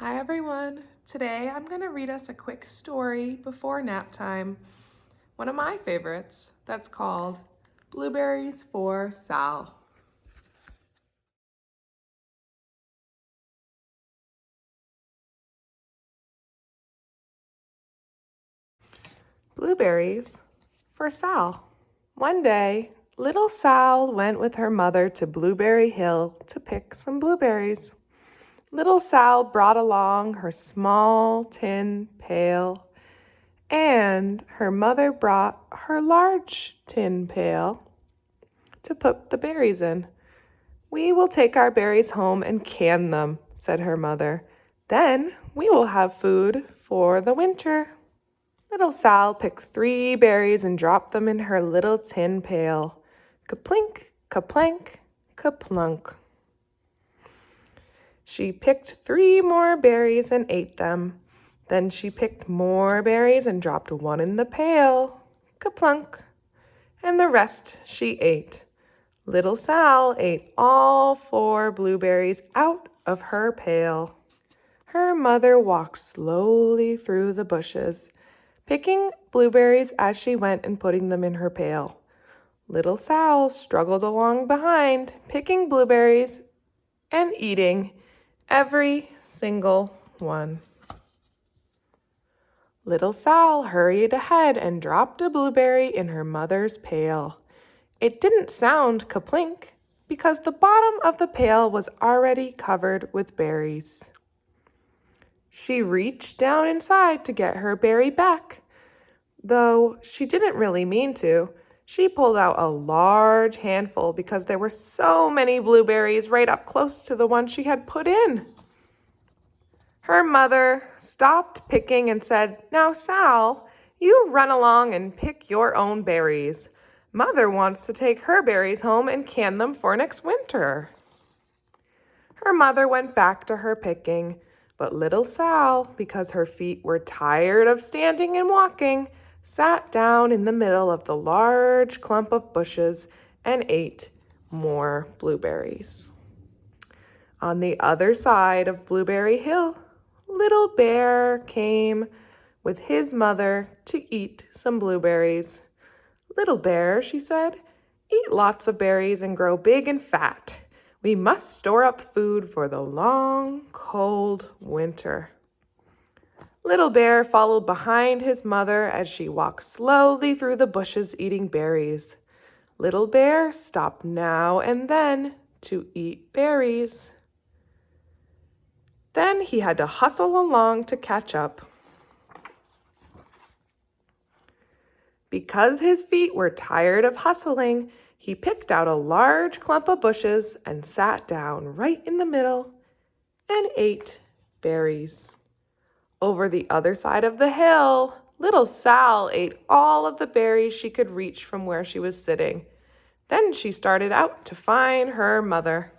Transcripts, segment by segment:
Hi everyone. Today I'm going to read us a quick story before nap time. One of my favorites that's called Blueberries for Sal. Blueberries for Sal. One day, little Sal went with her mother to Blueberry Hill to pick some blueberries. Little Sal brought along her small tin pail, and her mother brought her large tin pail to put the berries in. "We will take our berries home and can them," said her mother. "Then we will have food for the winter." Little Sal picked 3 berries and dropped them in her little tin pail. Kaplink, kaplank, kaplunk. She picked 3 more berries and ate them. Then she picked more berries and dropped one in the pail. Kaplunk. And the rest she ate. Little Sal ate all 4 blueberries out of her pail. Her mother walked slowly through the bushes, picking blueberries as she went and putting them in her pail. Little Sal struggled along behind, picking blueberries and eating every single one. Little Sal hurried ahead and dropped a blueberry in her mother's pail. It didn't sound kaplink because the bottom of the pail was already covered with berries. She reached down inside to get her berry back. Though she didn't really mean to, she pulled out a large handful because there were so many blueberries right up close to the one she had put in. Her mother stopped picking and said, "Now, Sal, you run along and pick your own berries. Mother wants to take her berries home and can them for next winter." Her mother went back to her picking, but little Sal, because her feet were tired of standing and walking, sat down in the middle of the large clump of bushes and ate more blueberries. On the other side of Blueberry Hill, Little Bear came with his mother to eat some blueberries. "Little Bear," she said, "eat lots of berries and grow big and fat. We must store up food for the long, cold winter." Little Bear followed behind his mother as she walked slowly through the bushes eating berries. Little Bear stopped now and then to eat berries. Then he had to hustle along to catch up. Because his feet were tired of hustling, he picked out a large clump of bushes and sat down right in the middle and ate berries. Over the other side of the hill, little Sal ate all of the berries she could reach from where she was sitting. Then she started out to find her mother.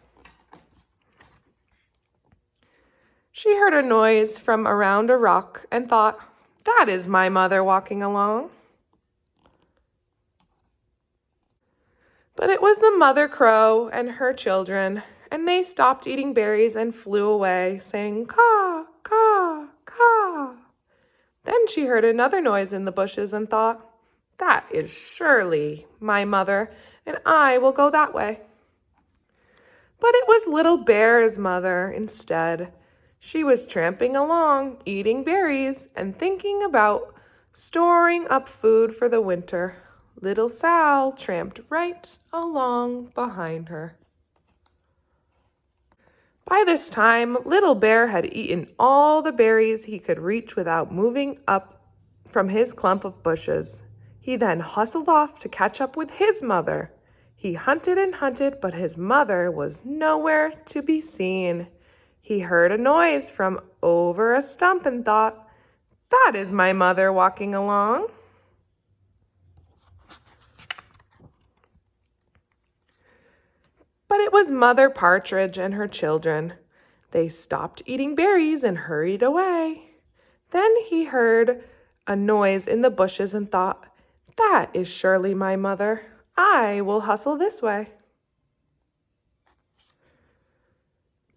She heard a noise from around a rock and thought, "That is my mother walking along." But it was the mother crow and her children, and they stopped eating berries and flew away, saying, "Caw, caw, caw." Then she heard another noise in the bushes and thought, "That is surely my mother, and I will go that way." But it was Little Bear's mother instead. She was tramping along, eating berries and thinking about storing up food for the winter. Little Sal tramped right along behind her. By this time, Little Bear had eaten all the berries he could reach without moving up from his clump of bushes. He then hustled off to catch up with his mother. He hunted and hunted, but his mother was nowhere to be seen. He heard a noise from over a stump and thought, "That is my mother walking along." But it was Mother Partridge and her children. They stopped eating berries and hurried away. Then he heard a noise in the bushes and thought, "That is surely my mother. I will hustle this way."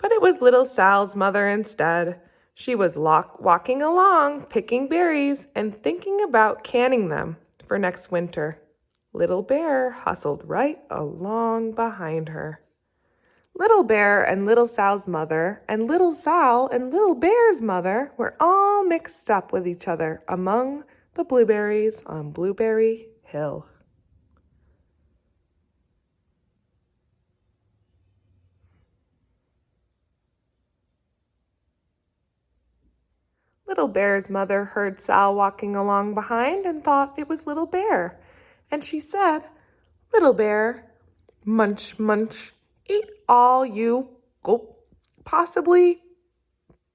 But it was little Sal's mother instead. She was walking along, picking berries and thinking about canning them for next winter. Little Bear hustled right along behind her. Little Bear and Little Sal's mother and Little Sal and Little Bear's mother were all mixed up with each other among the blueberries on Blueberry Hill. Little Bear's mother heard Sal walking along behind and thought it was Little Bear, and she said, "Little Bear, munch, munch, eat all you gulp, possibly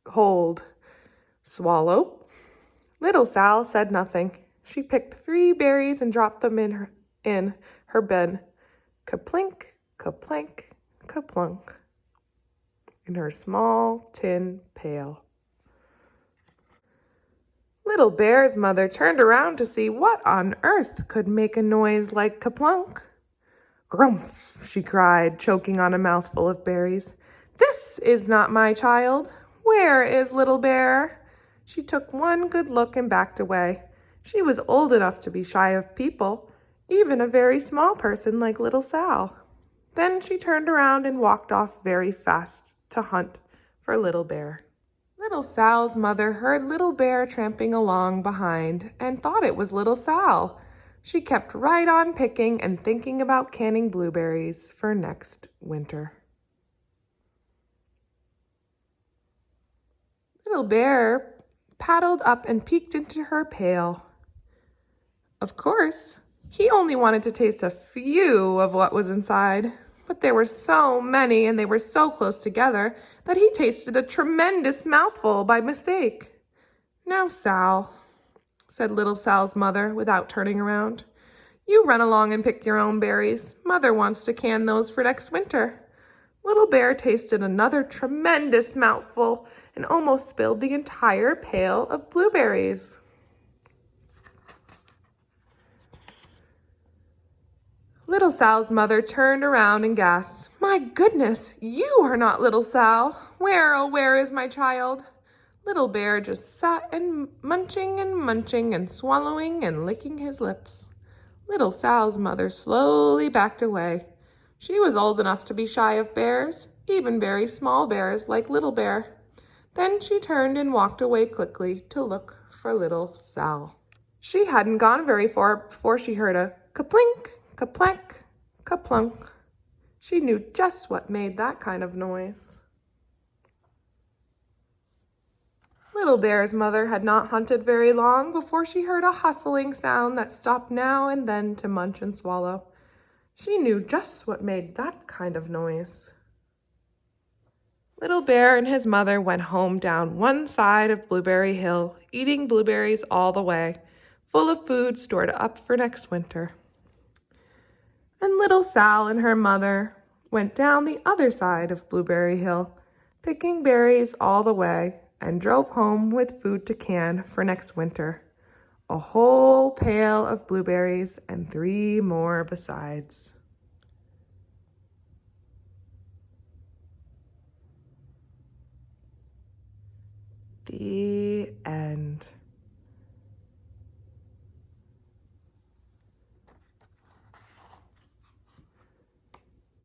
hold, swallow." Little Sal said nothing. She picked 3 berries and dropped them in her bin. Kaplink, kaplank, kaplunk, in her small tin pail. Little Bear's mother turned around to see what on earth could make a noise like kaplunk. "Grumph," she cried, choking on a mouthful of berries. "This is not my child. Where is Little Bear?" She took one good look and backed away. She was old enough to be shy of people, even a very small person like Little Sal. Then she turned around and walked off very fast to hunt for Little Bear. Little Sal's mother heard Little Bear tramping along behind and thought it was Little Sal. She kept right on picking and thinking about canning blueberries for next winter. Little Bear paddled up and peeked into her pail. Of course, he only wanted to taste a few of what was inside, but there were so many and they were so close together that he tasted a tremendous mouthful by mistake. "Now, Sal," said Little Sal's mother without turning around, "you run along and pick your own berries. Mother wants to can those for next winter." Little Bear tasted another tremendous mouthful and almost spilled the entire pail of blueberries. Little Sal's mother turned around and gasped, "My goodness, you are not Little Sal. Where, oh, where is my child?" Little Bear just sat and munching and swallowing and licking his lips. Little Sal's mother slowly backed away. She was old enough to be shy of bears, even very small bears like Little Bear. Then she turned and walked away quickly to look for Little Sal. She hadn't gone very far before she heard a kaplink, kaplank, kaplunk. She knew just what made that kind of noise. Little Bear's mother had not hunted very long before she heard a hustling sound that stopped now and then to munch and swallow. She knew just what made that kind of noise. Little Bear and his mother went home down one side of Blueberry Hill, eating blueberries all the way, full of food stored up for next winter. And Little Sal and her mother went down the other side of Blueberry Hill, picking berries all the way, and drove home with food to can for next winter. A whole pail of blueberries and 3 more besides. The